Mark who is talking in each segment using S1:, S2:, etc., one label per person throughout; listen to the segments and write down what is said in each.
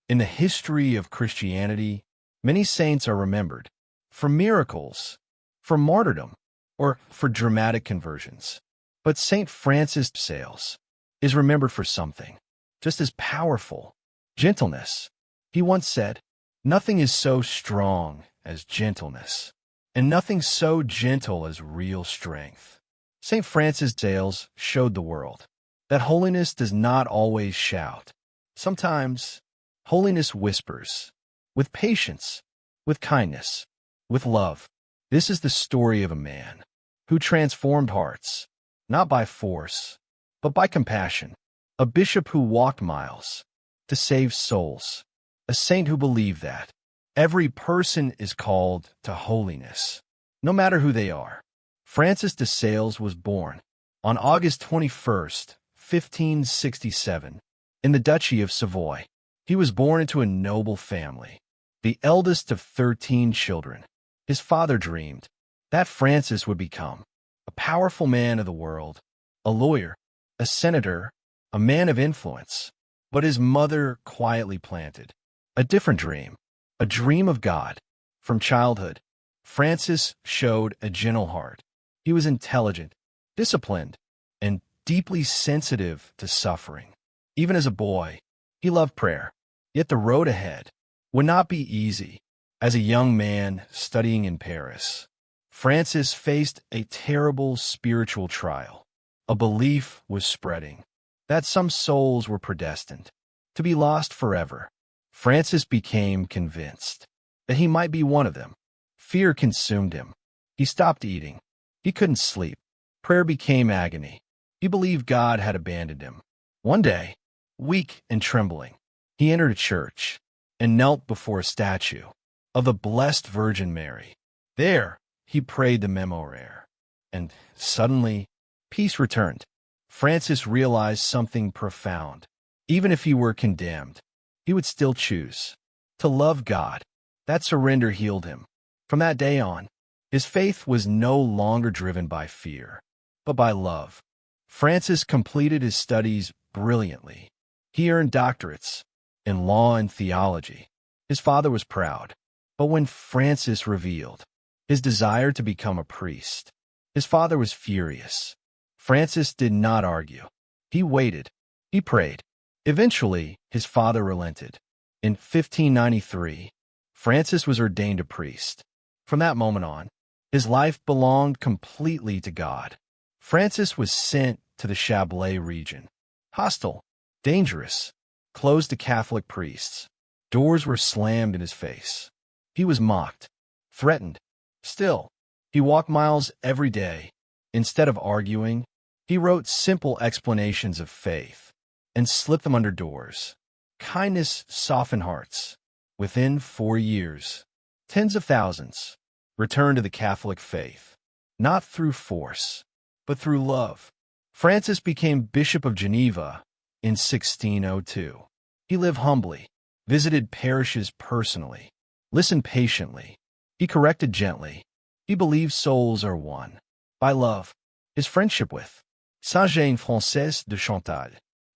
S1: In the history of Christianity, many saints are remembered for miracles, for martyrdom, or for dramatic conversions. But Saint Francis de Sales is remembered for something just as powerful: gentleness. He once said, "Nothing is so strong as gentleness, and nothing so gentle as real strength." Saint Francis de Sales showed the world that holiness does not always shout. Sometimes holiness whispers, with patience, with kindness, with love. This is the story of a man who transformed hearts, not by force, but by compassion. A bishop who walked miles to save souls. A saint who believed that every person is called to holiness, no matter who they are. Francis de Sales was born on August 21st, 1567, in the Duchy of Savoy. He was born into a noble family, the eldest of 13 children. His father dreamed that Francis would become a powerful man of the world, a lawyer, a senator, a man of influence. But his mother quietly planted a different dream, a dream of God. From childhood, Francis showed a gentle heart. He was intelligent, disciplined, and deeply sensitive to suffering. Even as a boy, he loved prayer. Yet the road ahead would not be easy. As a young man studying in Paris, Francis faced a terrible spiritual trial. A belief was spreading that some souls were predestined to be lost forever. Francis became convinced that he might be one of them. Fear consumed him. He stopped eating. He couldn't sleep. Prayer became agony. He believed God had abandoned him. One day, weak and trembling, he entered a church and knelt before a statue of the Blessed Virgin Mary. There, he prayed the Memorare, and suddenly, peace returned. Francis realized something profound. Even if he were condemned, he would still choose to love God. That surrender healed him. From that day on, his faith was no longer driven by fear, but by love. Francis completed his studies brilliantly. He earned doctorates in law and theology. His father was proud, but when Francis revealed his desire to become a priest, his father was furious. Francis did not argue. He waited. He prayed. Eventually, his father relented. In 1593, Francis was ordained a priest. From that moment on, his life belonged completely to God. Francis was sent to the Chablais region. Hostile, dangerous, closed to Catholic priests. Doors were slammed in his face. He was mocked, threatened. Still, he walked miles every day. Instead of arguing, he wrote simple explanations of faith and slipped them under doors. Kindness softened hearts. Within 4 years, tens of thousands returned to the Catholic faith, not through force, but through love. Francis became Bishop of Geneva in 1602. He lived humbly, visited parishes personally, listened patiently. He corrected gently. He believed souls are won by love. His friendship with Saint Jean Frances de Chantal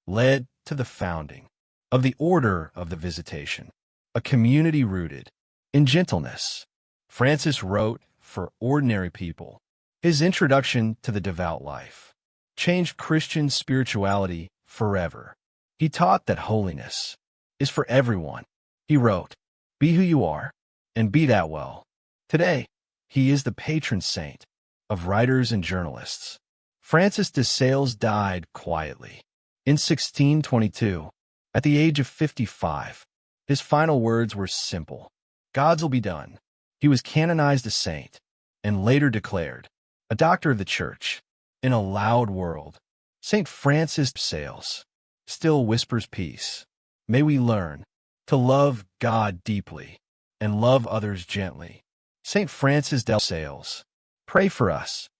S1: led to the founding of the Order of the Visitation, a community rooted in gentleness. Francis wrote for ordinary people. His introduction to the devout life changed Christian spirituality forever. He taught that holiness is for everyone. He wrote, "Be who you are, and be that well." Today, he is the patron saint of writers and journalists. Francis de Sales died quietly in 1622, at the age of 55. His final words were simple: "God's will be done." He was canonized a saint, and later declared a doctor of the Church. In a loud world, St. Francis de Sales still whispers peace. May we learn to love God deeply and love others gently. St. Francis de Sales, pray for us.